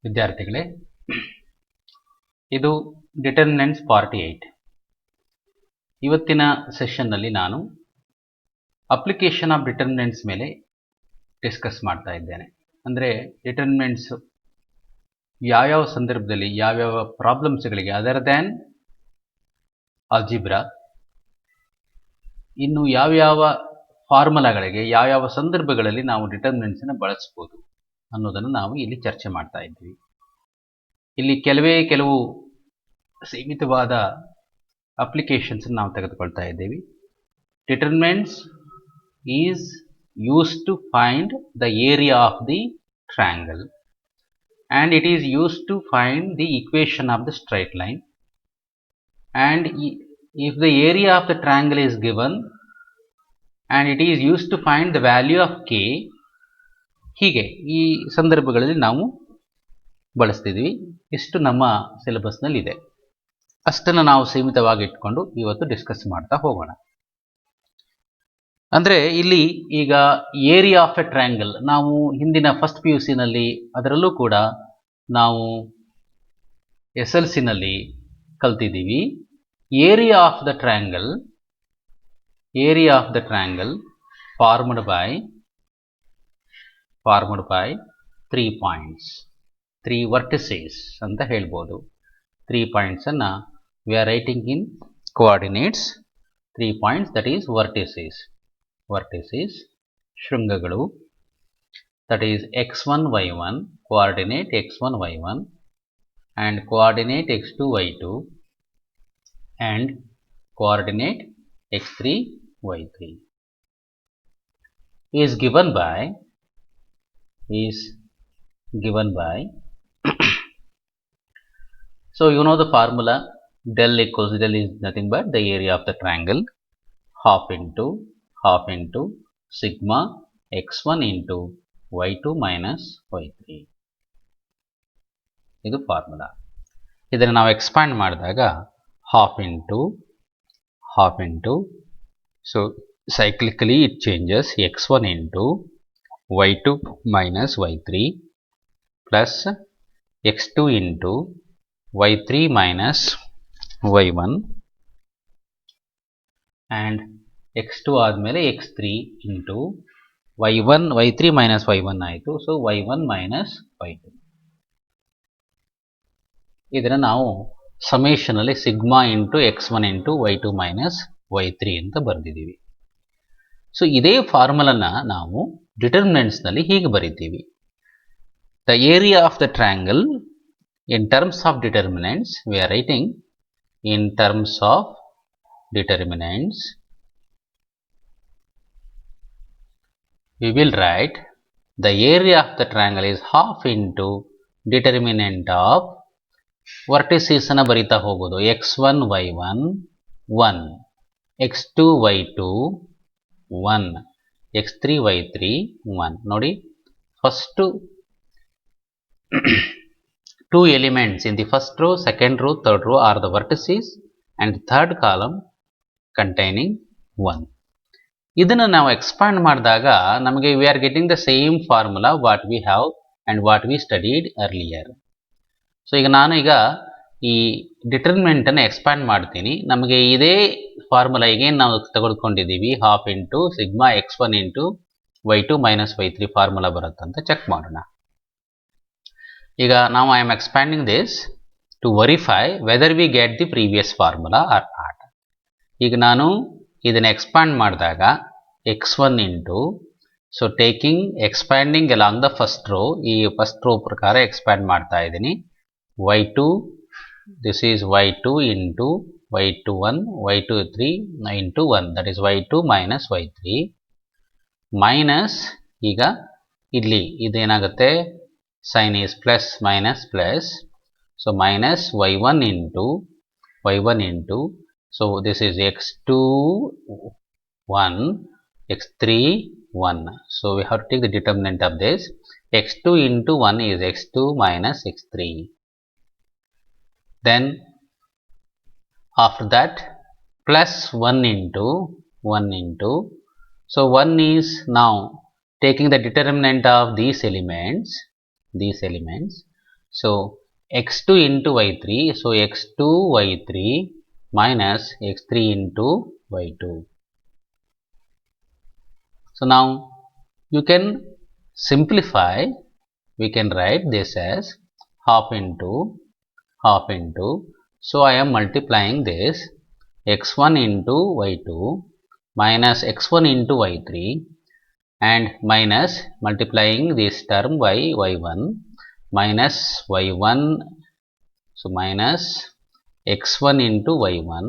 ವಿದ್ಯಾರ್ಥಿಗಳೇ, ಇದು determinants part 8. ಇವತ್ತಿನ ಸೆಷನ್ನಲ್ಲಿ ನಾನು ಅಪ್ಲಿಕೇಶನ್ ಆಫ್ ಡಿಟರ್ಮಿನೆಂಟ್ಸ್ ಮೇಲೆ ಡಿಸ್ಕಸ್ ಮಾಡ್ತಾ ಇದ್ದೇನೆ. ಅಂದರೆ ಡಿಟರ್ಮಿನೆಂಟ್ಸ್ ಯಾವ್ಯಾವ ಸಂದರ್ಭದಲ್ಲಿ ಯಾವ್ಯಾವ ಪ್ರಾಬ್ಲಮ್ಸ್ಗಳಿಗೆ ಅದರ್ ದ್ಯಾನ್ ಆಲ್ಜಿಬ್ರಾ, ಇನ್ನು ಯಾವ್ಯಾವ ಫಾರ್ಮುಲಾಗಳಿಗೆ ಯಾವ್ಯಾವ ಸಂದರ್ಭಗಳಲ್ಲಿ ನಾವು ಡಿಟರ್ಮಿನೆಂಟ್ಸನ್ನು ಬಳಸ್ಬೋದು ಅನ್ನೋದನ್ನು ನಾವು ಇಲ್ಲಿ ಚರ್ಚೆ ಮಾಡ್ತಾ ಇದ್ದೀವಿ. ಇಲ್ಲಿ ಕೆಲವು ಸೀಮಿತವಾದ ಅಪ್ಲಿಕೇಶನ್ಸ್ ನಾವು ತೆಗೆದುಕೊಳ್ತಾ ಇದ್ದೀವಿ. Determinants is used to find the area of the triangle and it is used to find the equation of the straight line, and if the area of the triangle is given and it is used to find the value of k. ಹೀಗೆ ಈ ಸಂದರ್ಭಗಳಲ್ಲಿ ನಾವು ಬಳಸ್ತಿದ್ವಿ. ಇಷ್ಟು ನಮ್ಮ ಸಿಲೆಬಸ್ನಲ್ಲಿ ಇದೆ. ಅಷ್ಟನ್ನು ನಾವು ಸೀಮಿತವಾಗಿ ಇಟ್ಕೊಂಡು ಇವತ್ತು ಡಿಸ್ಕಸ್ ಮಾಡ್ತಾ ಹೋಗೋಣ. ಅಂದರೆ ಇಲ್ಲಿ ಈಗ ಏರಿಯಾ ಆಫ್ ಎ ಟ್ರಯಾಂಗಲ್ ನಾವು ಹಿಂದಿನ ಫಸ್ಟ್ PUC ನಲ್ಲಿ, ಅದರಲ್ಲೂ ಕೂಡ ನಾವು SLC ನಲ್ಲಿ ಕಲ್ತಿದ್ದೀವಿ. Area of the triangle formed by 3 points, 3 vertices ಅಂತ ಹೇಳ್ಬೋದು. 3 ಪಾಯಿಂಟ್ಸ್ ಅನ್ನ we are writing in coordinates. 3 points, that is vertices ಶೃಂಗಗಳು, that is x1 y1, coordinate x1 y1 and coordinate x2 y2 and coordinate x3 y3 is given by so you know the formula, del is nothing but the area of the triangle, half into sigma x1 into y2 minus y3. ಇದು formula. ಇದನ್ನು ನಾವು expand ಮಾಡಿದಾಗ half into so cyclically it changes x1 into y2 minus y3 plus x2 into y3 minus y1 and x2 ಆದಮೇಲೆ x3 into y3 minus y1 ಆಯಿತು. So y1 minus y2. ಇದನ್ನು ನಾವು ಸಮೇಷನಲ್ಲಿ sigma into x1 into y2 minus y3 ಅಂತ ಬರೆದಿದ್ದೀವಿ. So ಇದೇ ಫಾರ್ಮುಲನ ನಾವು ಡಿಟರ್ಮಿನೆಂಟ್ಸ್ನಲ್ಲಿ ಹೀಗೆ ಬರೀತೀವಿ. The area of the triangle in terms of determinants, we are writing in terms of determinants. We will write the area of the triangle is half into determinant of vertices ಅನ್ನು ಬರಿತಾ ಹೋಗೋದು. x1 y1 1, x2 y2 1, x3 y3 1. ನೋಡಿ, first 2 elements in the first row, second row, third row are the vertices and third column containing 1. ಇದನ್ನು ನಾವು expand ಮಾಡಿದಾಗ ನಮಗೆ we are getting the same formula what we have and what we studied earlier. So ಈಗ ನಾನು ಈ ಡಿಟರ್ಮಿನೆಂಟನ್ನು expand ಮಾಡ್ತೀನಿ. ನಮಗೆ ಇದೇ ಫಾರ್ಮುಲಾ ಈಗೇನು ನಾವು ತೆಗೆದುಕೊಂಡಿದ್ದೀವಿ, half into sigma x1 into y2 minus y3 formula ಬರುತ್ತಂತ ಚೆಕ್ ಮಾಡೋಣ. ಈಗ ನಾವು I am expanding this to verify whether we get the previous formula or not. ಈಗ ನಾನು ಇದನ್ನು ಎಕ್ಸ್ಪ್ಯಾಂಡ್ ಮಾಡಿದಾಗ x1 into, so taking expanding along the first row, ಈ first row ಪ್ರಕಾರ ಎಕ್ಸ್ಪ್ಯಾಂಡ್ ಮಾಡ್ತಾ ಇದ್ದೀನಿ. y2, this is y2 into y21 y23 into 1, that is y2 minus y3 minus, ಈಗ ಇಲ್ಲಿ ಇದೇನಾಗುತ್ತೆ, sign is plus minus plus, so minus y1 into so this is x2 1, x3 1. So we have to take the determinant of this. x2 into 1 is x2 minus x3. Then after that plus 1 into, so 1 is now taking the determinant of these elements. So x2 into y3, so x2 y3 minus x3 into y2. So now you can simplify, we can write this as half into, so I am multiplying this x1 into y2 minus x1 into y3 and minus multiplying this term by y1 minus y1, so minus x1 into y1,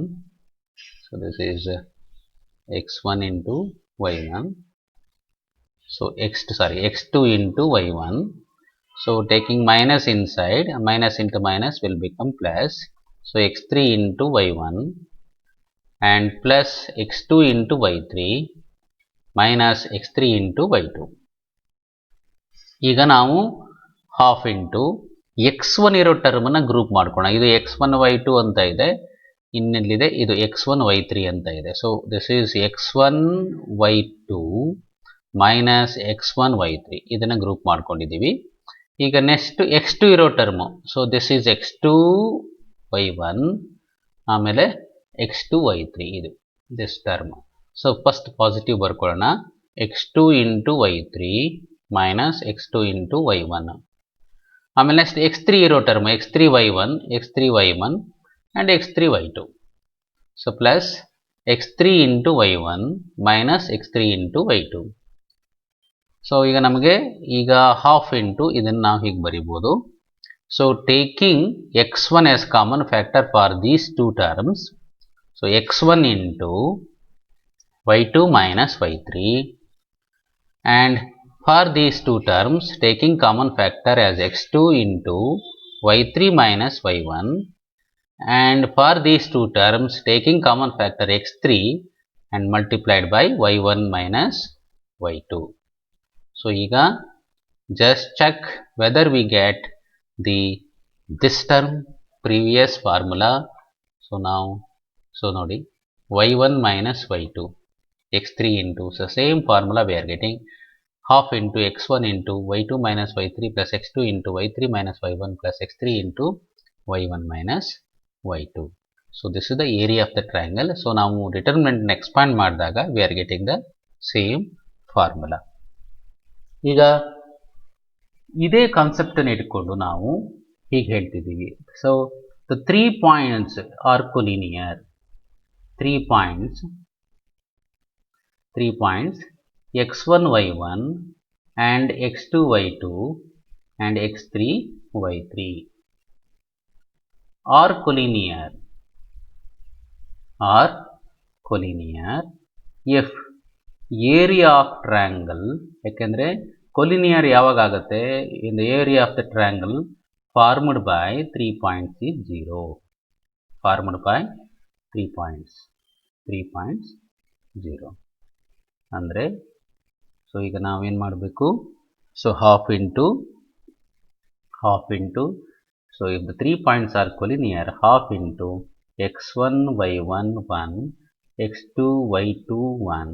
so this is x1 into y1, so x2 into y1, so taking minus inside, minus into minus will become plus, so x3 into y1 and plus x2 into y3 minus x3 into y2. ಈಗ ನಾವು half into x1 ಇರೋ ಟರ್ಮನ್ನು group ಮಾಡ್ಕೋಣ. ಇದು x1 y2 ಅಂತ ಇದೆ, ಇನ್ನೆಲ್ಲಿದೆ ಇದು x1 y3 ಅಂತ ಇದೆ. So this is x1 y2 minus x1 y3, ಇದನ್ನು ಗ್ರೂಪ್ ಮಾಡ್ಕೊಂಡಿದ್ದೀವಿ. ಈಗ ನೆಕ್ಸ್ಟ್ x2 ಇರೋ term, so this is x2 y1 ಆಮೇಲೆ x2 y3, ಇದು this term. So first positive ಬರ್ಕೊಳ್ಳೋಣ, x2 into y3 minus x2 into y1. ಆಮೇಲೆ next x3 ಇರೋ term x3 y1 and x3 y2. So plus x3 into y1 minus x3 into y2. So ಈಗ ನಮಗೆ ಈಗ half into ಇದನ್ನು ನಾವು ಹೀಗೆ ಬರಿಬೋದು. So taking x1 as common factor for these two terms, so x1 into y2 minus y3 and for these two terms taking common factor as x2 into y3 minus y1 and for these two terms taking common factor x3 and multiplied by y1 minus y2. So ಈಗ just check whether we get this term previous formula. So now ನೋಡಿ y1 minus y2 x3 into, so same formula we are getting half into x1 into y2 minus y3 plus x2 into y3 minus y1 plus x3 into y1 minus y2. So this is the area of the triangle. So ನಾವು determinant expand ಮಾಡಿದಾಗ we are getting the same formula. ಈಗ ಇದೇ concept ಅನ್ನು ಇಟ್ಕೊಂಡು ನಾವು ಹೀಗೆ ಹೇಳ್ತಿದ್ದೀವಿ. So the 3 points are collinear. 3 points x1 y1 and x2 y2 and x3 y3 are collinear if area of triangle, ಯಾಕೆಂದರೆ collinear ಯಾವಾಗ ಆಗುತ್ತೆ, in the area of the triangle formed by 3 points is 0, formed by 3 points 0 ಅಂದರೆ, so ಈಗ ನಾವೇನು ಮಾಡಬೇಕು, so half into, so if the 3 points are collinear, half into x1 y1 1, x2 y2 1,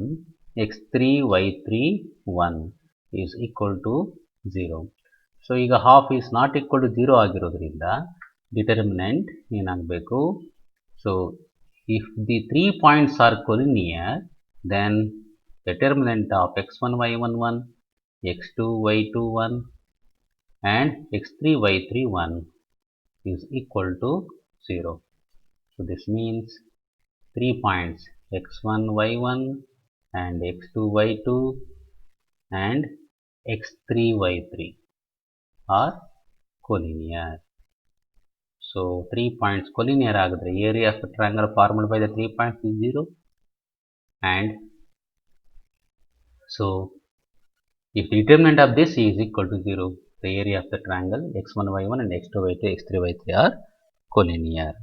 x3 y3 1 is equal to 0. So ಈಗ half is not equal to 0 ಆಗಿರೋದ್ರಿಂದ determinant ಏನಾಗಬೇಕು, so if the 3 points are collinear then determinant of x1 y1 1, x2 y2 1 and x3 y3 1 is equal to 0. So this means 3 points x1 y1 and x2 y2 and x3 y3 are collinear. So 3 points collinear agudre area of the triangle formed by the 3 points is 0, and so if the determinant of this is equal to 0, the area of the triangle x1 y1 and x2 y2 x3 y3 are collinear.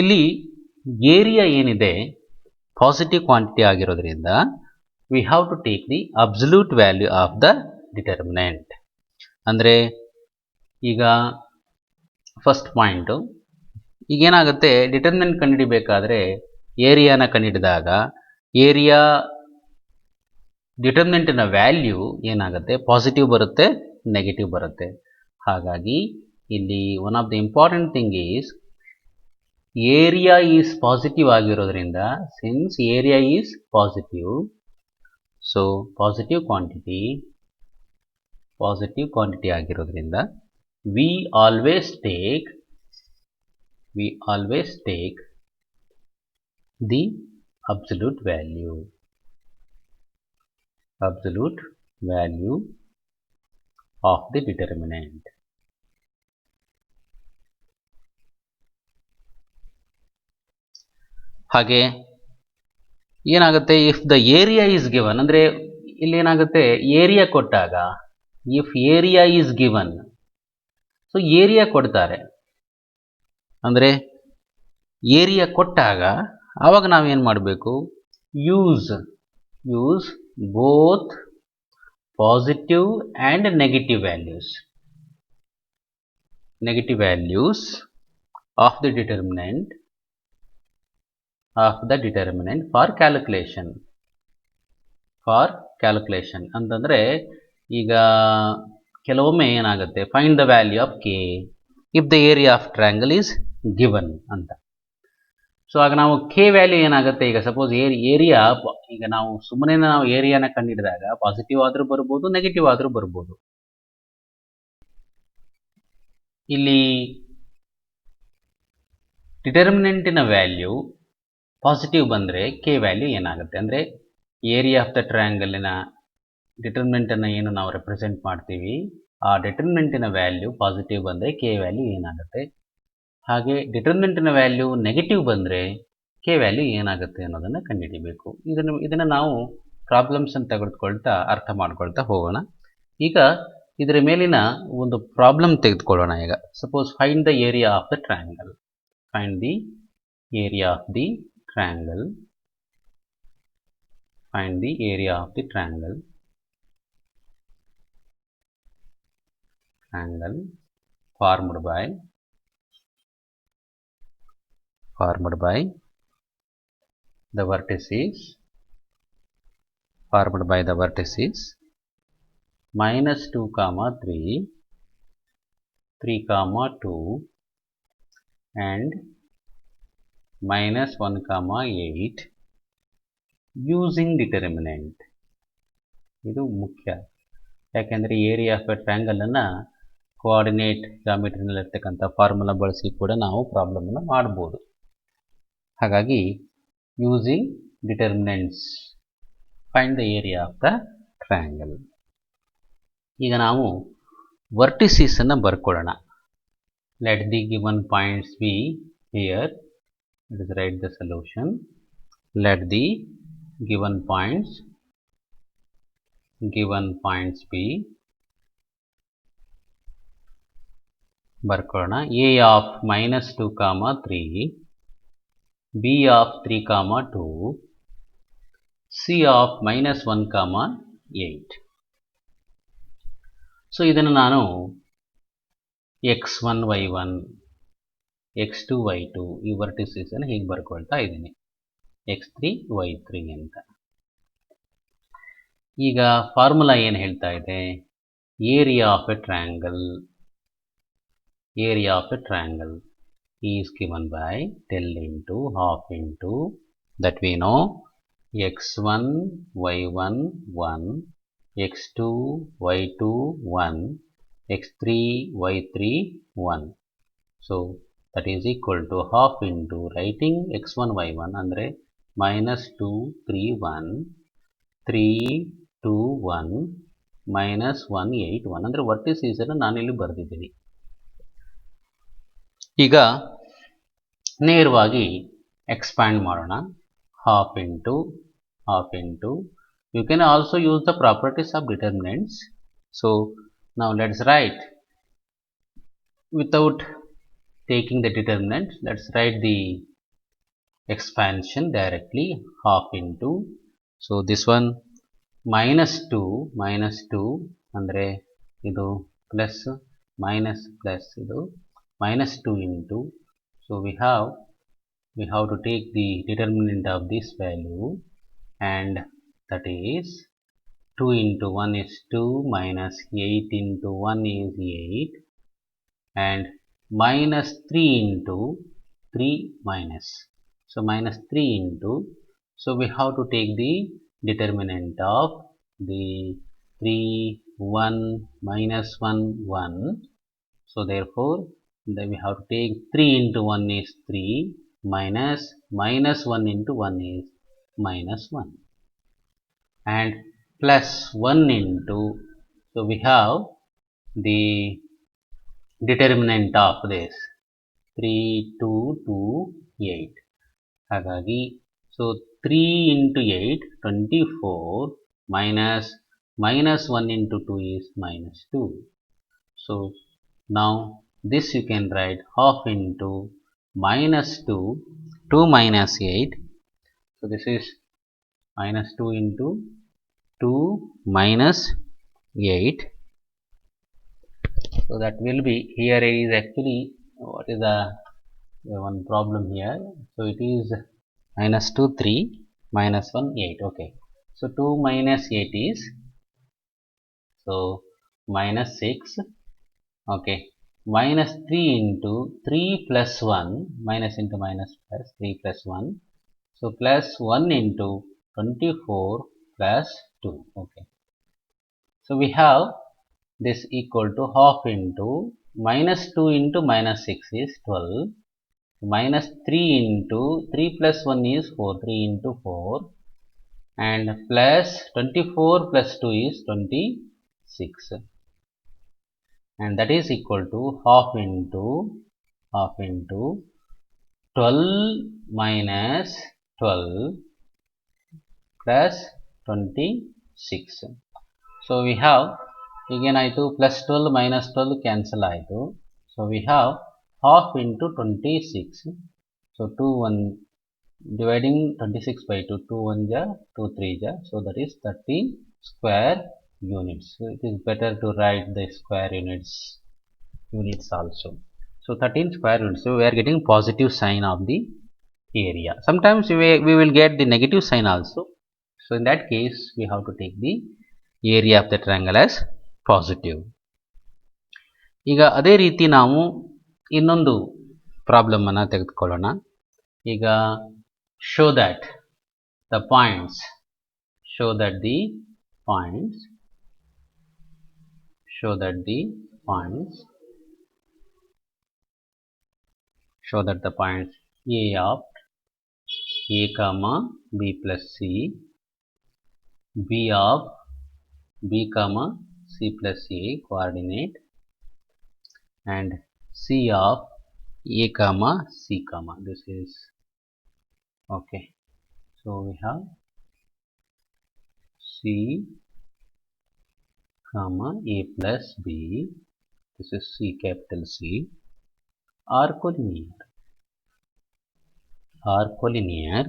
ಇಲ್ಲಿ area ಏನಿದೆ positive quantity ಆಗಿರೋದ್ರಿಂದ we have to take the absolute value of the determinant. ಅಂದರೆ ಈಗ first point, ಈಗೇನಾಗುತ್ತೆ, determinant ಕಂಡುಹಿಡಿಬೇಕಾದ್ರೆ ಏರಿಯಾನ ಕಂಡುಹಿಡಿದಾಗ area ಡಿಟರ್ಮಿನೆಂಟಿನ ವ್ಯಾಲ್ಯೂ ಏನಾಗುತ್ತೆ, ಪಾಸಿಟಿವ್ ಬರುತ್ತೆ, ನೆಗೆಟಿವ್ ಬರುತ್ತೆ. ಹಾಗಾಗಿ ಇಲ್ಲಿ one of the important thing is area is positive ಆಗಿರೋದ್ರಿಂದ, since area is positive, so positive quantity ಆಗಿರೋದ್ರಿಂದ we always take the absolute value of the determinant. ಹಾಗೆ ಏನಾಗುತ್ತೆ, if the area is given, ಅಂದರೆ ಇಲ್ಲಿ ಏನಾಗುತ್ತೆ, ಏರಿಯಾ ಕೊಟ್ಟಾಗ, if area is given, so area ಕೊಡ್ತಾರೆ, ಅಂದರೆ ಏರಿಯಾ ಕೊಟ್ಟಾಗ ಆವಾಗ ನಾವೇನು ಮಾಡಬೇಕು, use both positive and negative values of the determinant for calculation ಅಂತಂದರೆ, ಈಗ ಕೆಲವೊಮ್ಮೆ ಏನಾಗುತ್ತೆ, find the value of K if the area of triangle is given ಅಂತ. ಸೊ ಆಗ ನಾವು ಕೆ ವ್ಯಾಲ್ಯೂ ಏನಾಗುತ್ತೆ, ಈಗ ಸಪೋಸ್ ಏರಿಯಾ, ಈಗ ನಾವು ಸುಮ್ಮನೆ ನಾವು ಏರಿಯಾನ ಕಂಡುಹಿಡಿದಾಗ ಪಾಸಿಟಿವ್ ಆದರೂ ಬರ್ಬೋದು, ನೆಗೆಟಿವ್ ಆದರೂ ಬರ್ಬೋದು. ಇಲ್ಲಿ ಡಿಟರ್ಮಿನೆಂಟಿನ ವ್ಯಾಲ್ಯೂ ಪಾಸಿಟಿವ್ ಬಂದರೆ ಕೆ ವ್ಯಾಲ್ಯೂ ಏನಾಗುತ್ತೆ, ಅಂದರೆ ಏರಿಯಾ ಆಫ್ ದ ಟ್ರಯಾಂಗಲಿನ ಡಿಟರ್ಮಿನೆಂಟನ್ನು ಏನು ನಾವು ರೆಪ್ರೆಸೆಂಟ್ ಮಾಡ್ತೀವಿ, ಆ ಡಿಟರ್ಮಿನೆಂಟಿನ ವ್ಯಾಲ್ಯೂ ಪಾಸಿಟಿವ್ ಬಂದರೆ ಕೆ ವ್ಯಾಲ್ಯೂ ಏನಾಗುತ್ತೆ, ಹಾಗೆ ಡಿಟರ್ಮಿನೆಂಟಿನ ವ್ಯಾಲ್ಯೂ ನೆಗೆಟಿವ್ ಬಂದರೆ ಕೆ ವ್ಯಾಲ್ಯೂ ಏನಾಗುತ್ತೆ ಅನ್ನೋದನ್ನು ಕಂಡುಹಿಡಿಬೇಕು. ಇದನ್ನು ನಾವು ಪ್ರಾಬ್ಲಮ್ಸನ್ನು ತೆಗೆದುಕೊಳ್ತಾ ಅರ್ಥ ಮಾಡ್ಕೊಳ್ತಾ ಹೋಗೋಣ. ಈಗ ಇದರ ಮೇಲಿನ ಒಂದು ಪ್ರಾಬ್ಲಮ್ ತೆಗೆದುಕೊಳ್ಳೋಣ. ಈಗ suppose find the area of the triangle. Find the area of the triangle. Formed by the vertices -2, 3, 2 and -1, 8 using determinant. ಇದು ಮುಖ್ಯ, ಯಾಕೆಂದರೆ ಏರಿಯಾ ಆಫ್ ಎ ಟ್ರಯಾಂಗಲನ್ನು ಕೋಆರ್ಡಿನೇಟ್ ಜಾಮಿಟ್ರಿನಲ್ಲಿರ್ತಕ್ಕಂಥ ಫಾರ್ಮುಲಾ ಬಳಸಿ ಕೂಡ ನಾವು ಪ್ರಾಬ್ಲಮನ್ನು ಮಾಡ್ಬೋದು. ಹಾಗಾಗಿ using determinants find the area of the triangle. ಈಗ ನಾವು ವರ್ಟಿಸೀಸನ್ನು ಬರ್ಕೊಳ್ಳೋಣ. Let the given points be here. Let us write the solution. Let the given points be ಬರ್ಕೊಳ್ಳೋಣ. A of -2, 3, B of 3, 2, C of -1, 8. So ಇದನ್ನು ನಾನು x1, y1, x2, y2 ಈ ವರ್ಟಿಸೀಸನ್ನು ಹೀಗೆ ಬರ್ಕೊಳ್ತಾ ಇದ್ದೀನಿ, x3, y3 ಅಂತ. ಈಗ ಫಾರ್ಮುಲಾ ಏನು ಹೇಳ್ತಾ ಇದೆ, area of a triangle is given by del into half into that we know x1, y1, 1, x2, y2, 1, x3, y3, 1. So that is equal to half into writing x1, y1 ಅಂದರೆ -2, 3, 1, 3, 2, 1, -1, 8, 1 ಅಂದರೆ ವರ್ಟಿಸೀಸನ್ನು ನಾನಿಲ್ಲಿ ಬರೆದಿದ್ದೀನಿ. ಈಗ ನೇರವಾಗಿ expand ಮಾಡೋಣ. half into you can also use the properties of determinants. So now let's write without taking the determinant, let's write the expansion directly. Half into, so this one -2 ಅಂದರೆ ಇದು plus minus plus ಇದು -2 into, so we have to take the determinant of this value, and that is 2 into 1 is 2 minus 8 into 1 is 8 and minus 3 into 3 minus. So minus 3 into, so we have to take the determinant of the 3, 1, minus 1, 1. So therefore, then we have to take 3 into 1 is 3 minus 1 into 1 is minus 1 and plus 1 into, so we have the determinant of this 3, 2, 2, 8. Hagagi, so 3 into 8, 24 minus 1 into 2 is minus 2. So now this you can write half into minus 2, 2 minus 8. So this is minus 2 into 2 minus 8. So that will be, here is actually, what is the one problem here? So it is minus 2, 3, minus 1, 8. Okay. So 2 minus 8 is, so minus 6. Okay. Minus 3 into 3 plus 1, minus into minus plus 3 plus 1. So plus 1 into 24 plus 2. Okay. So we have this equal to half into minus 2 into minus 6 is 12. Minus 3 into 3 plus 1 is 4, 3 into 4 and plus 24 plus 2 is 26 and that is equal to half into 12 minus 12 plus 26. So we have again ಆಯಿತು plus 12 minus 12 cancel ಆಯಿತು. So we have half into 26. So 2 1 dividing 26 by 2, 2 1 ja, 2 3 ja. So that is 30 square units. So it is better to write the square units also. So 13 square units. So we are getting positive sign of the area. Sometimes we will get the negative sign also. So in that case we have to take the area of the triangle as positive. ಈಗ ಅದೇ ರೀತಿ ನಾವು ಇನ್ನೊಂದು problem ಅನ್ನು ತೆಗೆದುಕೊಳ್ಳೋಣ. ಈಗ show that the points A of A comma B plus C, B of B comma C plus A coordinate and C of A comma C comma, this is okay. So we have C comma A plus B, this is C capital C, are collinear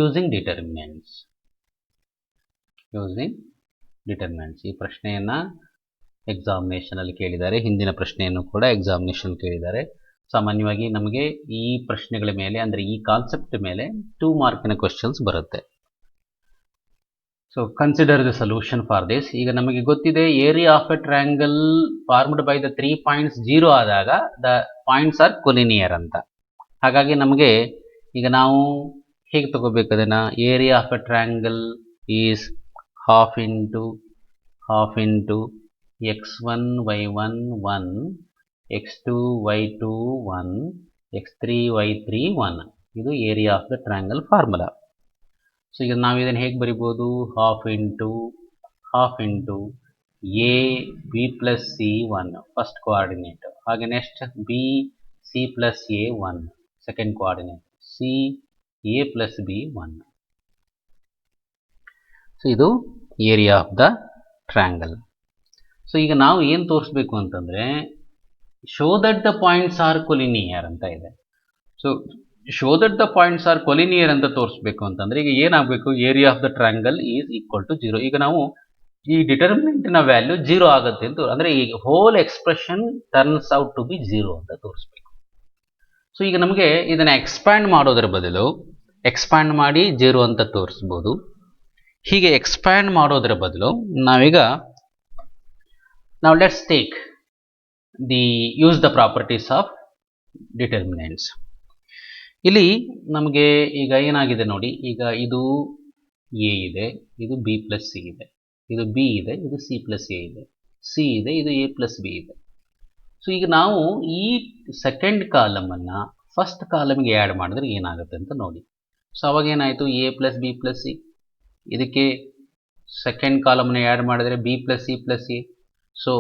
using determinants. ಈ ಪ್ರಶ್ನೆಯನ್ನ examination ಅಲ್ಲಿ ಕೇಳಿದ್ದಾರೆ, ಹಿಂದಿನ ಪ್ರಶ್ನೆಯನ್ನು ಕೂಡ examination ಕೇಳಿದ್ದಾರೆ. ಸಾಮಾನ್ಯವಾಗಿ ನಮಗೆ ಈ ಪ್ರಶ್ನೆಗಳ ಮೇಲೆ ಅಂದರೆ ಈ ಕಾನ್ಸೆಪ್ಟ್ ಮೇಲೆ 2 ಮಾರ್ಕಿನ ಕ್ವೆಶ್ಚನ್ಸ್ ಬರುತ್ತೆ. So consider the solution for this. ಈಗ ನಮಗೆ ಗೊತ್ತಿದೆ area of a triangle formed by the 3 points 0 ಆದಾಗ ದ ಪಾಯಿಂಟ್ಸ್ ಆರ್ ಕೊಲಿನಿಯರ್ ಅಂತ. ಹಾಗಾಗಿ ನಮಗೆ ಈಗ ನಾವು ಹೇಗೆ ತಗೋಬೇಕು ಅದನ್ನ, area of a triangle is half into x1 y1 1 x2 y2 1 x3 y3 1. ಇದು area of the triangle formula. So ಈಗ ನಾವು ಇದನ್ನು ಹೇಗೆ ಬರಿಬೋದು, half into a b plus c 1 first coordinate, ಹಾಗೆ next b c plus a 1 second coordinate, c a plus b 1. So ಇದು area of the triangle. So ಈಗ ನಾವು ಏನು ತೋರಿಸ್ಬೇಕು ಅಂತಂದರೆ show that the points are collinear ಅಂತ ಇದೆ. So show that the points are collinear ಅಂತ ತೋರಿಸ್ಬೇಕು ಅಂತಂದರೆ ಈಗ ಏನಾಗಬೇಕು, area of the triangle is equal to 0. ಈಗ ನಾವು ಈ ಡಿಟರ್ಮಿನೆಂಟ್ನ ವ್ಯಾಲ್ಯೂ 0 ಆಗುತ್ತೆ ಅಂತ, ಅಂದರೆ ಈ whole expression turns out to be 0 ಅಂತ ತೋರಿಸ್ಬೇಕು. ಸೊ ಈಗ ನಮಗೆ ಇದನ್ನು ಎಕ್ಸ್ಪ್ಯಾಂಡ್ ಮಾಡೋದ್ರ ಬದಲು ಎಕ್ಸ್ಪ್ಯಾಂಡ್ ಮಾಡಿ 0 ಅಂತ ತೋರಿಸ್ಬೋದು. ಹೀಗೆ ಎಕ್ಸ್ಪ್ಯಾಂಡ್ ಮಾಡೋದ್ರ ಬದಲು ನಾವೀಗ let's take use the properties of determinants. ಇಲ್ಲಿ ನಮಗೆ ಈಗ ಏನಾಗಿದೆ ನೋಡಿ, ಈಗ ಇದು ಎ ಇದೆ, ಇದು ಬಿ ಪ್ಲಸ್ ಸಿ ಇದೆ, ಇದು ಬಿ ಇದೆ, ಇದು ಸಿ ಪ್ಲಸ್ ಎ ಇದೆ, ಸಿ ಇದೆ, ಇದು ಎ ಪ್ಲಸ್ ಬಿ ಇದೆ. ಸೊ ಈಗ ನಾವು ಈ ಸೆಕೆಂಡ್ ಕಾಲಮನ್ನು ಫಸ್ಟ್ ಕಾಲಮ್ಗೆ ಆ್ಯಡ್ ಮಾಡಿದ್ರೆ ಏನಾಗುತ್ತೆ ಅಂತ ನೋಡಿ. ಸೊ ಅವಾಗ ಏನಾಯಿತು, A plus B plus C, ಇದಕ್ಕೆ ಸೆಕೆಂಡ್ ಕಾಲಮ್ನ ಆ್ಯಡ್ ಮಾಡಿದ್ರೆ B plus C plus A. So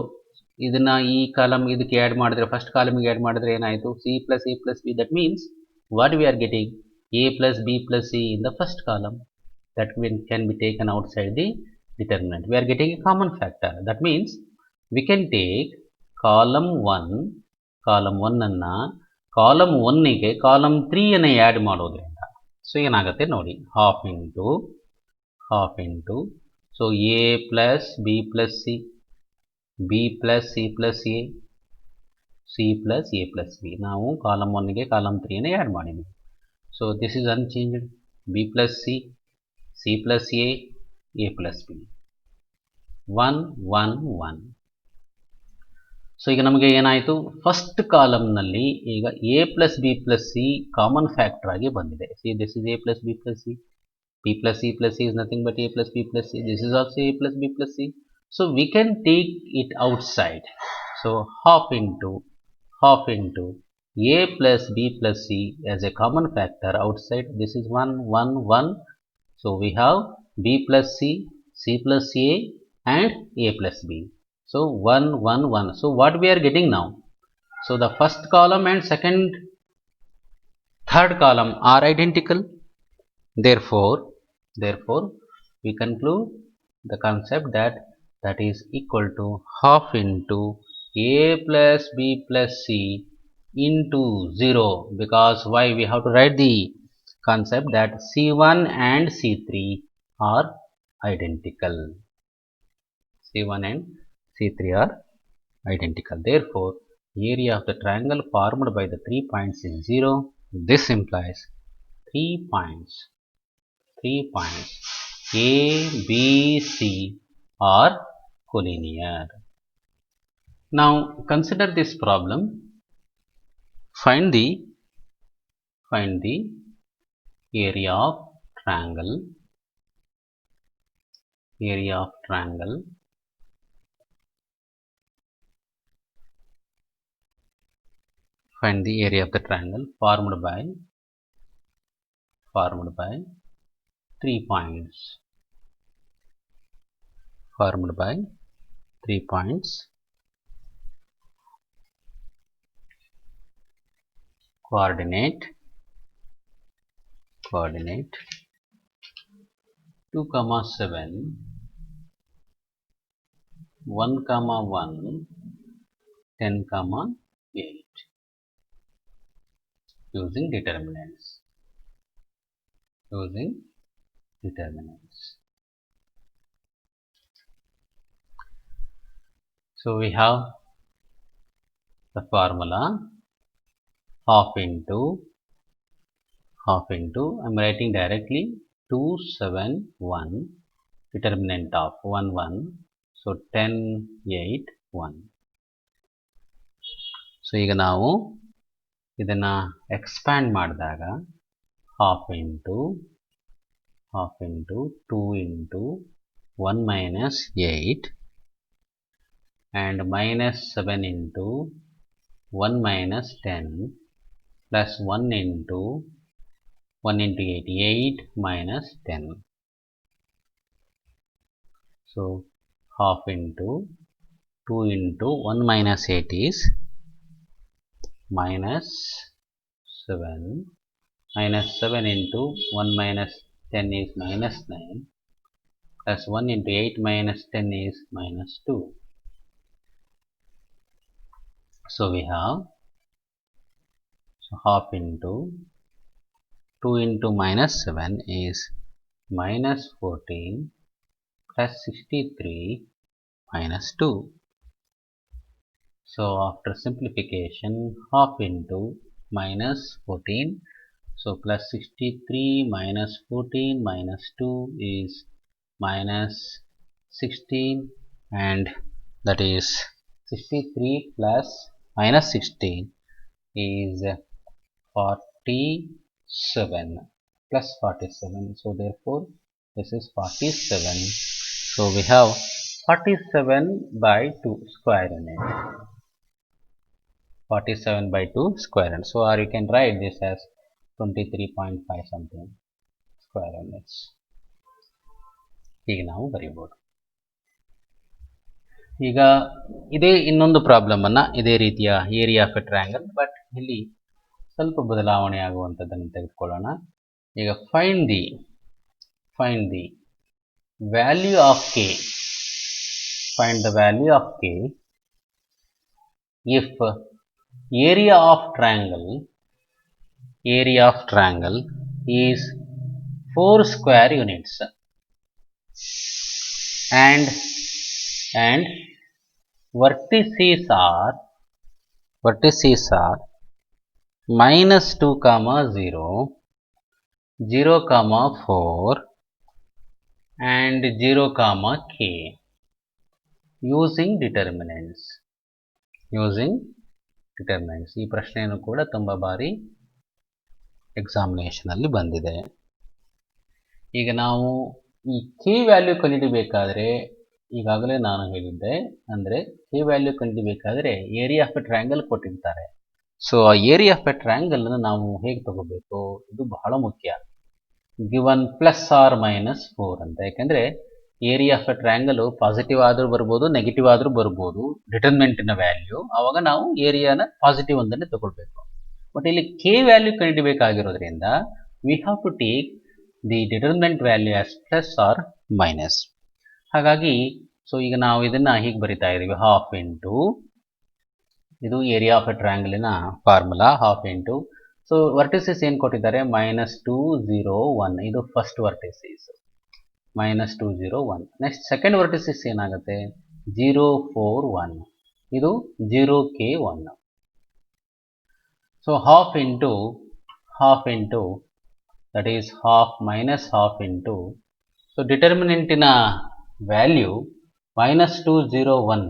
ಇದನ್ನು ಈ ಕಾಲಮ್ ಇದಕ್ಕೆ ಆ್ಯಡ್ ಮಾಡಿದ್ರೆ, ಫಸ್ಟ್ ಕಾಲಮ್ಗೆ ಆ್ಯಡ್ ಮಾಡಿದ್ರೆ ಏನಾಯಿತು, C plus A plus B. That means what we are getting, a plus b plus c in the first column, that can be taken outside the determinant. We are getting a common factor. That means we can take column 1 ಅನ್ನು column 1 ಗೆ column 3 ಅನ್ನು add ಮಾಡೋದ್ರಿಂದ so ಏನಾಗುತ್ತೆ ನೋಡಿ, half into so a plus b plus c, b plus c plus a, c plus a plus b. ನಾವು column 1ಗೆ column 3 ಅನ್ನು add ಮಾಡಿದ್ವಿ. So this is unchanged, b plus c, c plus a plus b, 1 1 1. So ಈಗ ನಮಗೆ ಏನಾಯಿತು, first ಕಾಲಮ್ನಲ್ಲಿ ಈಗ a plus b plus c common factor ಆಗಿ ಬಂದಿದೆ. See this is a plus b plus c, b plus c plus c is nothing but a plus b plus c. This is also a plus b plus c. So we can take it outside. So half into a plus b plus c as a common factor outside. This is 1 1 1. So we have b plus c, c plus a and a plus b. So 1 1 1. So what we are getting now? So the first column and third column are identical. Therefore we conclude the concept that is equal to half into a plus b plus c into 0, because why we have to write the concept that c1 and c3 are identical. c1 and c3 are identical. Therefore area of the triangle formed by the 3 points is 0. This implies 3 points a b c are collinear. Now consider this problem. Find the area of triangle. Find the area of the triangle formed by 3 points. Coordinate 2, 7, 1, 1, 10, 8 using determinants. So we have the formula half into I am writing directly 2 7 1, determinant of 1 1, so 10 8 1. So ಈಗ ನಾವು ಇದನ್ನು expand ಮಾಡಿದಾಗ half into 2 into 1 minus 8 and minus 7 into 1 minus 10 plus 1 into 8, 8 minus 10. So half into 2 into 1 minus 8 is minus 7, minus 7 into 1 minus 10 is minus 9, plus 1 into 8 minus 10 is minus 2. So we have half into 2 into minus 7 is minus 14 plus 63 minus 2. So after simplification, half into minus 14, so plus 63 minus 14 minus 2 is minus 16, and that is 63 plus minus 16 is 47 plus 47. So therefore this is 47. So we have 47 by 2 square unit. 47 by 2 square unit. So or you can write this as 23.5 something square units. ಈಗ ನಾವು ಬರೀಬಹುದು. ಈಗ ಇದೇ ಇನ್ನೊಂದು problem ಅನ್ನ ಇದೇ ರೀತಿಯ area of a triangle, but ಇಲ್ಲಿ ಸ್ವಲ್ಪ ಬದಲಾವಣೆ ಆಗುವಂಥದ್ದನ್ನು ತೆಗೆದುಕೊಳ್ಳೋಣ. ಈಗ find the value of K, find the value of K if area of triangle is 4 square units and vertices are minus 2 comma 0, 0 comma 4 and 0 comma k using determinants. ಈ ಪ್ರಶ್ನೆಯನ್ನು ಕೂಡ ತುಂಬ ಬಾರಿ ಎಕ್ಸಾಮಿನೇಷನ್ ಅಲ್ಲಿ ಬಂದಿದೆ. ಈಗ ನಾವು ಈ ಕೆ ವ್ಯಾಲ್ಯೂ ಕಂಡುಹಿಡಿಯಬೇಕಾದ್ರೆ ಈಗಾಗಲೇ ನಾನು ಹೇಳಿದ್ದೆ, ಅಂದರೆ ಕೆ ವ್ಯಾಲ್ಯೂ ಕಂಡುಹಿಡಿಯಬೇಕಾದ್ರೆ ಏರಿಯಾ ಆಫ್ ಎ ಟ್ರಯಾಂಗಲ್ ಕೊಟ್ಟಿರ್ತಾರೆ. ಸೊ ಆ ಏರಿಯಾ ಆಫ್ ಎ ಟ್ರಯಾಂಗಲ್ ಅನ್ನು ನಾವು ಹೇಗೆ ತಗೋಬೇಕು, ಇದು ಬಹಳ ಮುಖ್ಯ. ಗಿವನ್ ಪ್ಲಸ್ ಆರ್ ಮೈನಸ್ 4 ಅಂತ, ಯಾಕೆಂದ್ರೆ area of a triangle positive ಆದರೂ ಬರ್ಬೋದು, ನೆಗೆಟಿವ್ ಆದರೂ ಬರ್ಬೋದು ಡಿಟರ್ಮಿನೆಂಟಿನ ವ್ಯಾಲ್ಯೂ. ಆವಾಗ ನಾವು ಏರಿಯಾನ ಪಾಸಿಟಿವ್ ಒಂದನ್ನೇ ತಗೊಳ್ಬೇಕು. ಬಟ್ ಇಲ್ಲಿ ಕೆ ವ್ಯಾಲ್ಯೂ ಕಂಡುಹಿಡಿಯಬೇಕಾಗಿರೋದ್ರಿಂದ we have to take the determinant value as plus or minus. ಹಾಗಾಗಿ ಸೊ ಈಗ ನಾವು ಇದನ್ನ ಹೀಗೆ ಬರಿತಾ ಇದೀವಿ, ಹಾಫ್ ಇಂಟು, ಇದು ಏರಿಯಾ ಆಫ್ ಎ ಟ್ರಯಾಂಗಲಿನ formula, half into. So vertices ಏನು ಕೊಟ್ಟಿದ್ದಾರೆ, -2 0 1, ಇದು first vertices, -2 0 1. Next second vertices ಏನಾಗುತ್ತೆ, 0 4 1, ಇದು 0 k 1. So half into that is half minus half into. So ಡಿಟರ್ಮಿನೆಂಟಿನ value -2 0 1,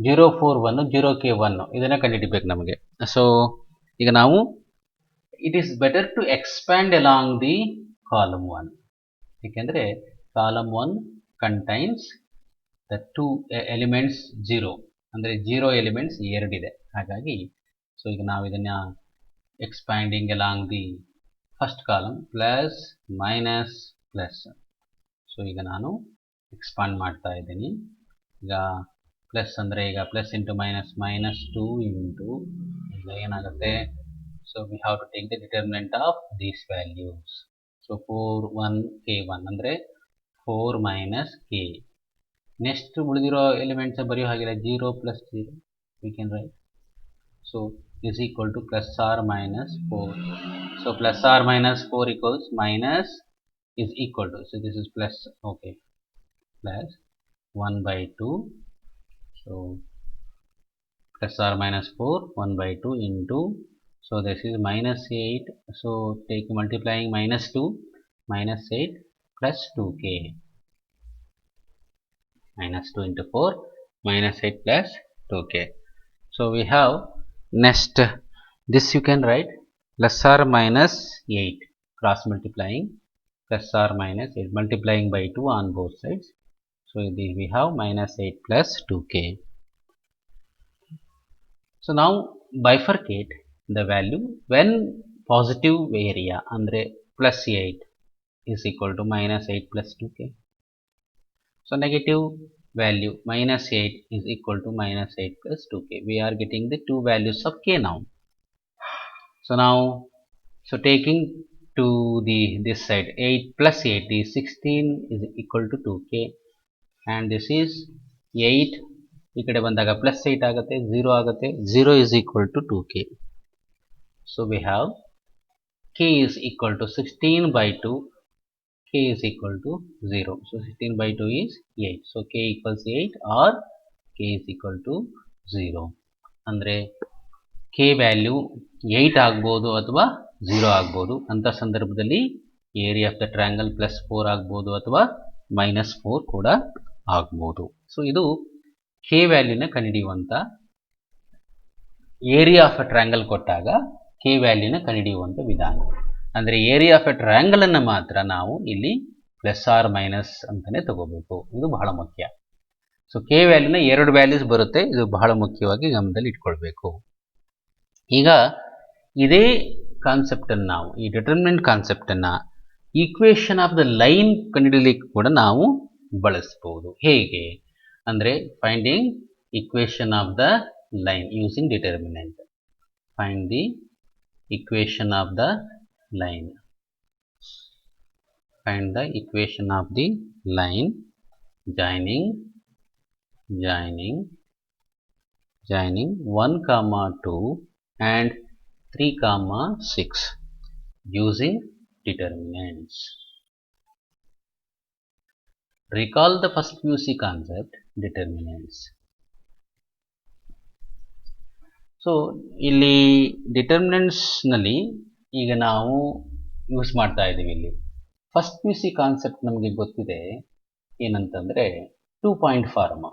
0 4 1, 0 k 1, ಇದನ್ನ ಕಂಡುಹಿಡಿಬೇಕು ನಮಗೆ. ಸೊ ಈಗ ನಾವು it is better to expand along the column 1, ಏಕೆಂದರೆ ಕಾಲಮ್ 1 ಕಂಟೈನ್ಸ್ ದ 2 ಎಲಿಮೆಂಟ್ಸ್ 0, ಅಂದರೆ 0 elements 2 ಇದೆ. ಹಾಗಾಗಿ ಸೊ ಈಗ ನಾವು ಇದನ್ನ expanding along the first column plus minus plus. So ಈಗ ನಾನು ಎಕ್ಸ್ಪಾಂಡ್ ಮಾಡ್ತಾ ಇದ್ದೀನಿ. ಈಗ ಪ್ಲಸ್ ಅಂದರೆ ಈಗ ಪ್ಲಸ್ ಇಂಟು ಮೈನಸ್, -2 ಇಂಟು ಈಗ ಏನಾಗುತ್ತೆ, so we have to take the determinant of these values. So 4 1 k 1 ಅಂದರೆ 4 ಮೈನಸ್ ಕೆ. ನೆಕ್ಸ್ಟ್ ಉಳಿದಿರೋ ಎಲಿಮೆಂಟ್ಸ್ ಬರೆಯೋ ಹಾಗಿಲ್ಲ, 0 plus 0 we can write. So is equal to plus or minus 4. So plus or minus 4 equals minus is equal to, so this is plus, okay, plus 1 by 2. So plus or minus 4, 1 by 2 into, so this is -8. So take multiplying -2, -8 plus 2k, -2 into 4, -8 plus 2k. So we have next this you can write plus or minus 8, cross multiplying plus or minus 8, multiplying by 2 on both sides. So we have -8 plus 2k. So now bifurcate the value when positive area andre plus 8 is equal to -8 plus 2k. So negative value -8 is equal to -8 plus 2k. We are getting the two values of k now. So now, so taking to this side, 8 plus 8 is 16 is equal to 2k, and this is 8 ಈ ಕಡೆ ಬಂದಾಗ plus 8 ಆಗುತ್ತೆ, 0 ಆಗುತ್ತೆ, 0 is equal to 2k. So we have k is equal to 16 by 2, k is equal to 0. So 16 by 2 is 8. So k equals 8 or k is equal to 0. ಅಂದರೆ k value 8 ಆಗ್ಬೋದು ಅಥವಾ 0 ಆಗ್ಬೋದು. ಅಂಥ ಸಂದರ್ಭದಲ್ಲಿ ಏರಿಯಾ ಆಫ್ ದ ಟ್ರಯಾಂಗಲ್ +4 ಆಗ್ಬೋದು ಅಥವಾ -4 ಕೂಡ ಆಗ್ಬೋದು. ಸೊ ಇದು ಕೆ ವ್ಯಾಲ್ಯೂನ ಕಂಡುಹಿಡಿಯುವಂಥ ಏರಿಯಾ ಆಫ್ ಎ ಟ್ರಯಾಂಗಲ್ ಕೊಟ್ಟಾಗ ಕೆ ವ್ಯಾಲ್ಯೂನ ಕಂಡುಹಿಡಿಯುವಂಥ ವಿಧಾನ. ಅಂದರೆ ಏರಿಯಾ ಆಫ್ ಎ ಟ್ರಯಾಂಗಲನ್ನು ಮಾತ್ರ ನಾವು ಇಲ್ಲಿ ಪ್ಲಸ್ ಆರ್ ಮೈನಸ್ ಅಂತಲೇ ತಗೋಬೇಕು. ಇದು ಬಹಳ ಮುಖ್ಯ. ಸೊ ಕೆ ವ್ಯಾಲ್ಯೂನ 2 ವ್ಯಾಲ್ಯೂಸ್ ಬರುತ್ತೆ. ಇದು ಬಹಳ ಮುಖ್ಯವಾಗಿ ಗಮನದಲ್ಲಿ ಇಟ್ಕೊಳ್ಬೇಕು. ಈಗ ಇದೇ ಕಾನ್ಸೆಪ್ಟನ್ನು ನಾವು ಈ ಡಿಟರ್ಮಿನೆಂಟ್ ಕಾನ್ಸೆಪ್ಟನ್ನು ಈಕ್ವೇಷನ್ ಆಫ್ ದ ಲೈನ್ ಕಂಡುಹಿಡಿಯಲಿಕ್ಕೆ ಕೂಡ ನಾವು ಬಳಸ್ಬೋದು. ಹೇಗೆ ಅಂದರೆ finding equation of the line using determinant. Find the equation of the line. Find the equation of the line joining 1, 2 and 3, 6 using determinants. Recall the first PUC concept, determinants. So ಇಲ್ಲಿ ಡಿಟರ್ಮಿನೆಂಟ್ಸ್ನಲ್ಲಿ ಈಗ ನಾವು ಯೂಸ್ ಮಾಡ್ತಾ ಇದ್ದೀವಿ. ಇಲ್ಲಿ first P U C concept ನಮಗೆ ಗೊತ್ತಿದೆ ಏನಂತಂದರೆ 2 point form.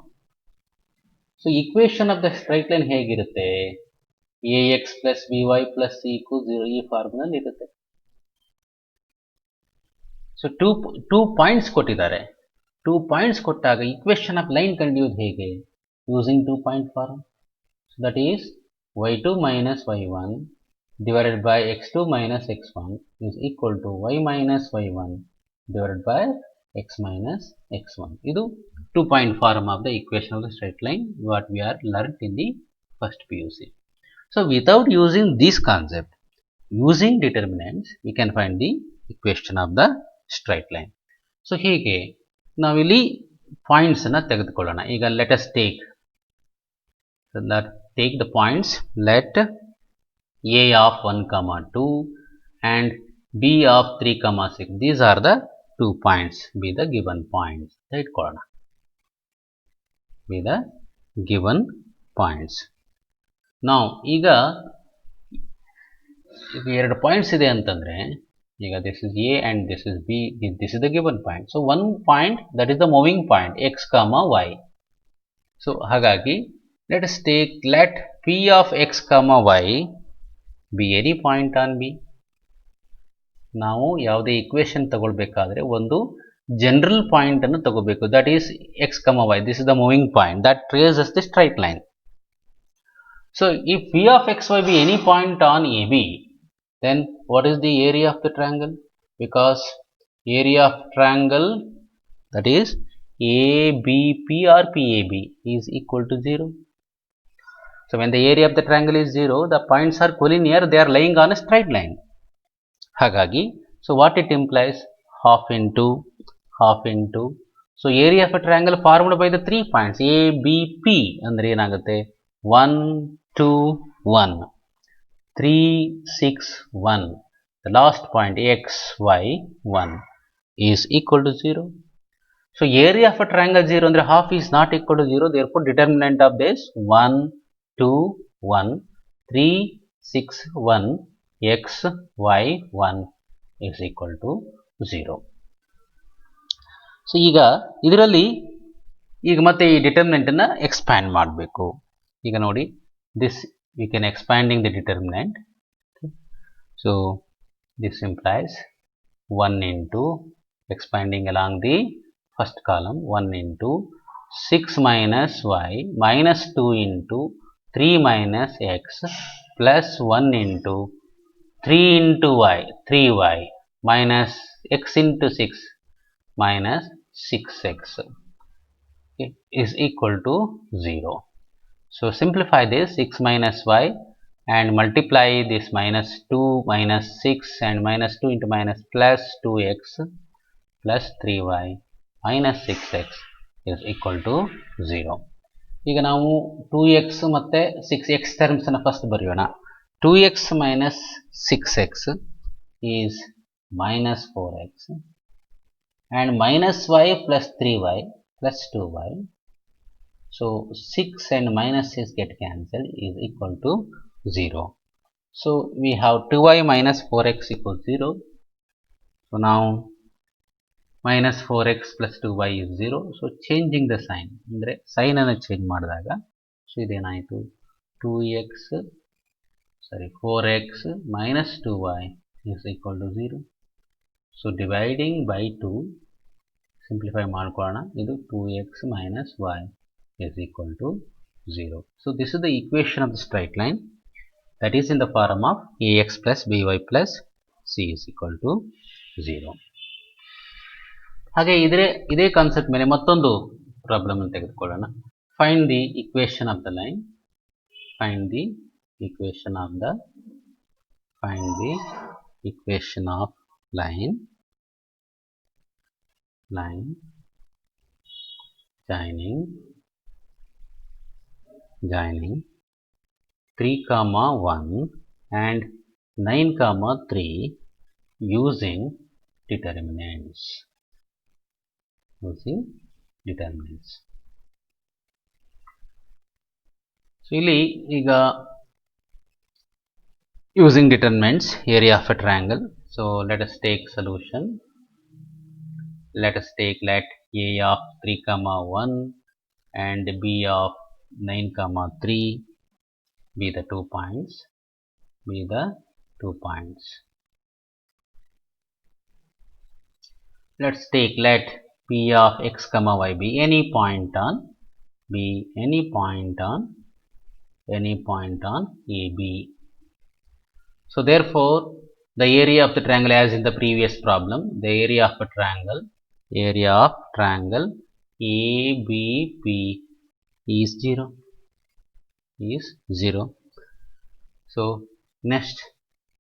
So equation of the straight line ಹೇಗಿರುತ್ತೆ? A X plus B Y plus C equal 0 ಈ ಫಾರ್ಮ್ನಲ್ಲಿ ಇರುತ್ತೆ. ಸೊ ಟೂ ಪಾಯಿಂಟ್ಸ್ ಕೊಟ್ಟಿದ್ದಾರೆ. 2 ಪಾಯಿಂಟ್ಸ್ ಕೊಟ್ಟಾಗ ಈಕ್ವೇಷನ್ ಆಫ್ ಲೈನ್ ಕಂಡುಹಿಡಿಯೋದು ಹೇಗೆ? Using 2 point form. That is y2 minus y1 divided by x2 minus x1 is equal to y minus y1 divided by x minus x1. Idu 2 point form of the equation of the straight line what we are learnt in the first PUC. So without using this concept, using determinants, we can find the equation of the straight line. So hege navilli points na ತೆಗೆದುಕೊಳ್ಳೋಣ. ಈಗ let us take the points. Let a of 1, 2 and b of 3, 6. These are the 2 points. Be the given points. Right corner. Be the given points. Now, ಈಗ 2 points ಇದೆ ಅಂತಂದ್ರೆ ಈಗ this is a and this is b. This is the given point. So one point, that is the moving point, x, y. So ಹಾಗಾಗಿ let us take let p of x, y be any point on B. ನಾವು ಯಾವುದೇ equation ತಗೊಳ್ಬೇಕಾದ್ರೆ ಒಂದು general point ಅನ್ನು ತಗೋಬೇಕು. That is x, y. This is the moving point that traces the straight line. So if p of x, y be any point on AB, then what is the area of the triangle? Because area of triangle, that is ABP or PAB, is equal to 0. So when the area of the triangle is 0, the points are collinear, they are lying on a straight line. Hagagi, so what it implies? Half into. So area of a triangle formed by the 3 points ABP andre enagutte 1, 2, 1, 3, 6, 1. The last point x, y, 1 is equal to 0. So area of a triangle 0 andre half is not equal to 0. Therefore determinant of this 1, 2, 1, 3, 6, 1, x, y, 1 is equal to 0. So ಈಗ ಇದರಲ್ಲಿ ಈಗ ಮತ್ತೆ ಈ determinant ಅನ್ನು expand ಮಾಡಬೇಕು. ಈಗ ನೋಡಿ this we can expanding the determinant. So this implies 1 into expanding along the first column 1 into 6 minus y minus 2 into 3 minus x plus 1 into 3 into y, 3y minus x into 6 minus 6x is equal to 0. So simplify this 6 minus y and multiply this minus 2 minus 6 and minus 2 into minus plus 2x plus 3y minus 6x is equal to 0. ಈಗ ನಾವು 2x ಮತ್ತೆ 6x terms ಅನ್ನು first ಬರೆಯೋಣ. 2x minus 6x is minus 4x and minus y plus 3y plus 2y. So 6 and minus 6 get cancelled is equal to 0. So we have 2y minus 4x equals 0. So now minus 4x plus 2y is 0. So changing the sign, ಅಂದರೆ sign ಅನ್ನು change ಮಾಡಿದಾಗ so ಇದೇನಾಯಿತು 4x minus 2y is equal to 0. So dividing by 2, simplify ಮಾಡ್ಕೊಳ್ಳೋಣ, ಇದು 2x minus y is equal to 0. So this is the equation of the straight line that is in the form of ax plus by plus c is equal to 0. ಹಾಗೆ ಇದೇ concept ಮೇಲೆ ಮತ್ತೊಂದು problem ಅನ್ನು ತೆಗೆದುಕೊಳ್ಳೋಣ. Find the equation of the line, find the equation of line joining 3, 1 and 9, 3 using determinants. So ಇಲ್ಲಿ ಈಗ using determinants, area of a triangle. So let us take solution. Let us take let a of 3, 1 and b of 9, 3 be the 2 points. Let's take let p of x, y be any point on AB. So therefore the area of the triangle, as in the previous problem, the area of triangle ABP is 0. So next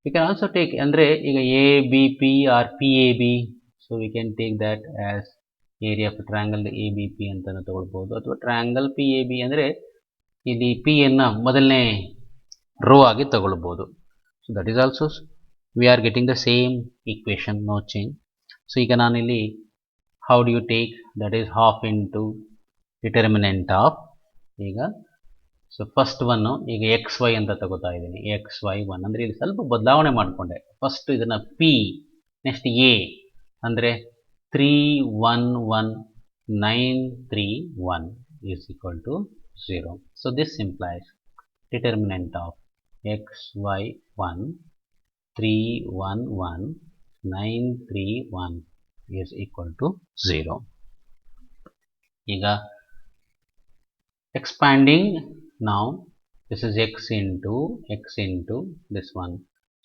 we can also take andre iga ABP or PAB, so we can take that as area of triangle ABP ಅಂತನ ತಗೊಳ್ಳಬಹುದು, ಅಥವಾ triangle PAB ಅಂದ್ರೆ ಇಲ್ಲಿ P ಅನ್ನು ಮೊದಲನೇ rho ಆಗಿ ತಗೊಳ್ಳಬಹುದು. So that is also we are getting the same equation, no change. So ಈಗ ನಾನು ಇಲ್ಲಿ how do you take, that is half into determinant of, ಈಗ ಸೊ ಫಸ್ಟ್ ಒನ್ ಈಗ ಎಕ್ಸ್ ವೈ ಅಂತ ತಗೋತಾ ಇದ್ದೀನಿ, xy1 ಅಂದರೆ ಇಲ್ಲಿ ಸ್ವಲ್ಪ ಬದಲಾವಣೆ ಮಾಡಿಕೊಂಡೆ. ಫಸ್ಟ್ ಇದನ್ನು P, ನೆಕ್ಸ್ಟ್ A ಅಂದರೆ 3, 1, 1, 9, 3, 1 is equal to 0. So this implies determinant of xy1 3, 1, 1, 9, 3, 1 is equal to 0. ಈಗ expanding, now this is x into this one.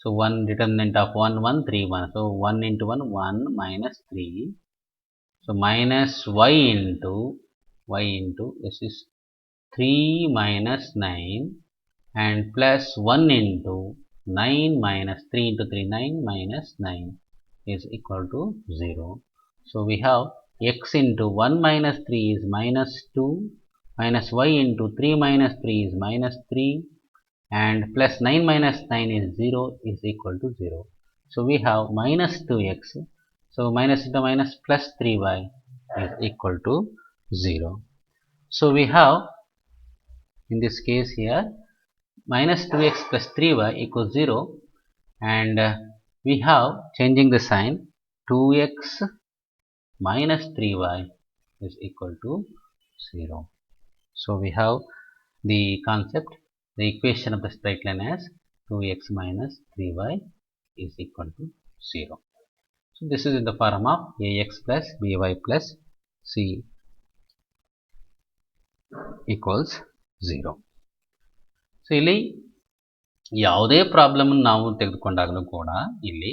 So 1 determinant of 1, 1, 3, 1. So 1 into 1, 1 minus 3. So minus y into this is 3 minus 9 and plus 1 into 9 minus 3 into 3, 9 minus 9 is equal to 0. So we have x into 1 minus 3 is minus 2, minus y into 3 minus 3 is minus 3, and plus 9 minus 9 is 0 is equal to 0. So we have minus 2x. So minus into minus plus 3y is equal to 0. So we have in this case here minus 2x plus 3y equals 0, and we have changing the sign 2x minus 3y is equal to 0. So we have the concept, the equation of the straight line as 2x minus 3y is equal to 0. So this is in the form of ax plus by plus c equals 0. So ಇಲ್ಲಿ ಯಾವುದೇ problem ನಾವು ತೆಗೆದುಕೊಂಡಾಗಲೂ ಕೂಡ ಇಲ್ಲಿ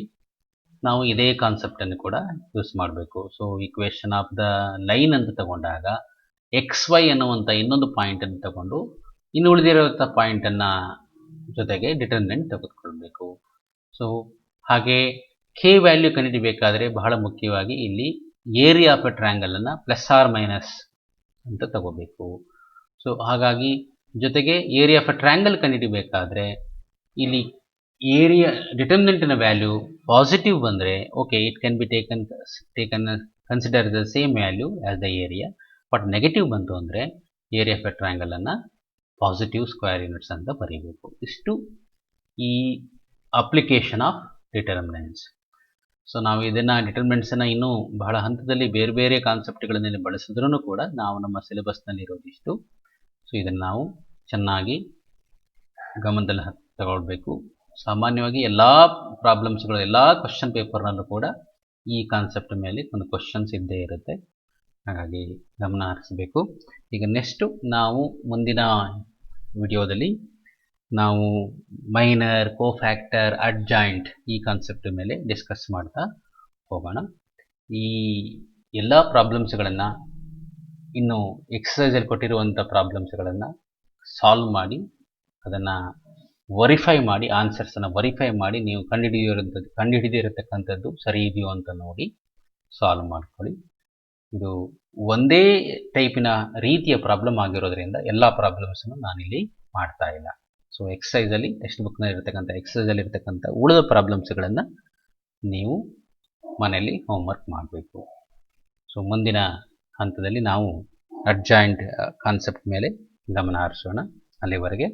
ನಾವು ಇದೇ ಕಾನ್ಸೆಪ್ಟನ್ನು ಕೂಡ use ಮಾಡಬೇಕು. So equation of the line ಅಂತ ತಗೊಂಡಾಗ ಎಕ್ಸ್ ವೈ ಅನ್ನುವಂಥ ಇನ್ನೊಂದು ಪಾಯಿಂಟನ್ನು ತಗೊಂಡು ಇನ್ನು ಉಳಿದಿರುವಂಥ ಪಾಯಿಂಟನ್ನು ಜೊತೆಗೆ ಡಿಟರ್ಮಿನೆಂಟ್ ತೆಗೆದುಕೊಳ್ಬೇಕು. ಸೊ ಹಾಗೆ ಕೆ ವ್ಯಾಲ್ಯೂ ಕಂಡುಹಿಡಿಯಬೇಕಾದ್ರೆ ಬಹಳ ಮುಖ್ಯವಾಗಿ ಇಲ್ಲಿ ಏರಿಯಾ ಆಫ್ ಎ ಟ್ರಯಾಂಗಲನ್ನು ಪ್ಲಸ್ ಆರ್ ಮೈನಸ್ ಅಂತ ತಗೋಬೇಕು. ಸೊ ಹಾಗಾಗಿ ಜೊತೆಗೆ ಏರಿಯಾ ಆಫ್ ಎ ಟ್ರಯಾಂಗಲ್ ಕಂಡುಹಿಡಿಯಬೇಕಾದ್ರೆ ಇಲ್ಲಿ ಏರಿಯಾ ಡಿಟರ್ಮಿನೆಂಟಿನ ವ್ಯಾಲ್ಯೂ ಪಾಸಿಟಿವ್ ಬಂದರೆ okay, it can be taken consider the same value as the area. But negative ಬಂತು ಅಂದರೆ ಏರಿಯಾ ಆಫ್ ಎ ಟ್ರಯಾಂಗಲನ್ನು ಪಾಸಿಟಿವ್ ಸ್ಕ್ವೇರ್ ಯೂನಿಟ್ಸ್ ಅಂತ ಬರೀಬೇಕು. ಇಷ್ಟು ಈ ಅಪ್ಲಿಕೇಶನ್ ಆಫ್ ಡಿಟರ್ಮಿನೆಂಟ್ಸ್. ಸೊ ನಾವು ಇದನ್ನು ಡಿಟರ್ಮಿನೆಂಟ್ಸನ್ನು ಇನ್ನೂ ಬಹಳ ಹಂತದಲ್ಲಿ ಬೇರೆ ಬೇರೆ ಕಾನ್ಸೆಪ್ಟ್ಗಳಲ್ಲಿ ಬಳಸಿದ್ರೂ ಕೂಡ ನಾವು ನಮ್ಮ ಸಿಲೆಬಸ್ನಲ್ಲಿ ಇರೋದಿಷ್ಟು. ಸೊ ಇದನ್ನು ನಾವು ಚೆನ್ನಾಗಿ ಗಮನದಲ್ಲಿ ತಗೊಳ್ಬೇಕು. ಸಾಮಾನ್ಯವಾಗಿ ಎಲ್ಲ ಪ್ರಾಬ್ಲಮ್ಸ್ಗಳು ಎಲ್ಲ ಕ್ವಶನ್ ಪೇಪರ್ನಲ್ಲೂ ಕೂಡ ಈ ಕಾನ್ಸೆಪ್ಟ್ ಮೇಲೆ ಒಂದು ಕ್ವಶನ್ಸ್ ಇದ್ದೇ ಇರುತ್ತೆ, ಹಾಗಾಗಿ ಗಮನ ಹರಿಸಬೇಕು. ಈಗ ನೆಕ್ಸ್ಟು ನಾವು ಮುಂದಿನ ವಿಡಿಯೋದಲ್ಲಿ ನಾವು ಮೈನರ್, ಕೋಫ್ಯಾಕ್ಟರ್, ಅಡ್ಜಾಯಿಂಟ್ ಈ ಕಾನ್ಸೆಪ್ಟ್ ಮೇಲೆ ಡಿಸ್ಕಸ್ ಮಾಡ್ತಾ ಹೋಗೋಣ. ಈ ಎಲ್ಲ ಪ್ರಾಬ್ಲಮ್ಸ್ಗಳನ್ನು ಇನ್ನು ಎಕ್ಸಸೈಸಲ್ಲಿ ಕೊಟ್ಟಿರುವಂಥ ಪ್ರಾಬ್ಲಮ್ಸ್ಗಳನ್ನು ಸಾಲ್ವ್ ಮಾಡಿ ಅದನ್ನು ವೆರಿಫೈ ಮಾಡಿ, ಆನ್ಸರ್ಸನ್ನು ವೆರಿಫೈ ಮಾಡಿ ನೀವು ಕಂಡುಹಿಡಿದಿರತಕ್ಕಂಥದ್ದು ಸರಿ ಇದೆಯೋ ಅಂತ ನೋಡಿ ಸಾಲ್ವ್ ಮಾಡ್ಕೊಳ್ಳಿ. ಇದು ಒಂದೇ ಟೈಪಿನ ರೀತಿಯ ಪ್ರಾಬ್ಲಮ್ ಆಗಿರೋದ್ರಿಂದ ಎಲ್ಲ ಪ್ರಾಬ್ಲಮ್ಸನ್ನು ನಾನಿಲ್ಲಿ ಮಾಡ್ತಾ ಇಲ್ಲ. ಸೊ ಎಕ್ಸಸೈಸಲ್ಲಿ ಟೆಕ್ಸ್ಟ್ ಬುಕ್ನಲ್ಲಿ ಇರತಕ್ಕಂಥ ಎಕ್ಸಸೈಸಲ್ಲಿ ಇರತಕ್ಕಂಥ ಉಳಿದ ಪ್ರಾಬ್ಲಮ್ಸ್ಗಳನ್ನು ನೀವು ಮನೆಯಲ್ಲಿ ಹೋಮ್ವರ್ಕ್ ಮಾಡಬೇಕು. ಸೊ ಮುಂದಿನ ಹಂತದಲ್ಲಿ ನಾವು ಅಡ್ಜಾಯಿಂಟ್ ಕಾನ್ಸೆಪ್ಟ್ ಮೇಲೆ ಗಮನ ಹರಿಸೋಣ. ಅಲ್ಲಿವರೆಗೆ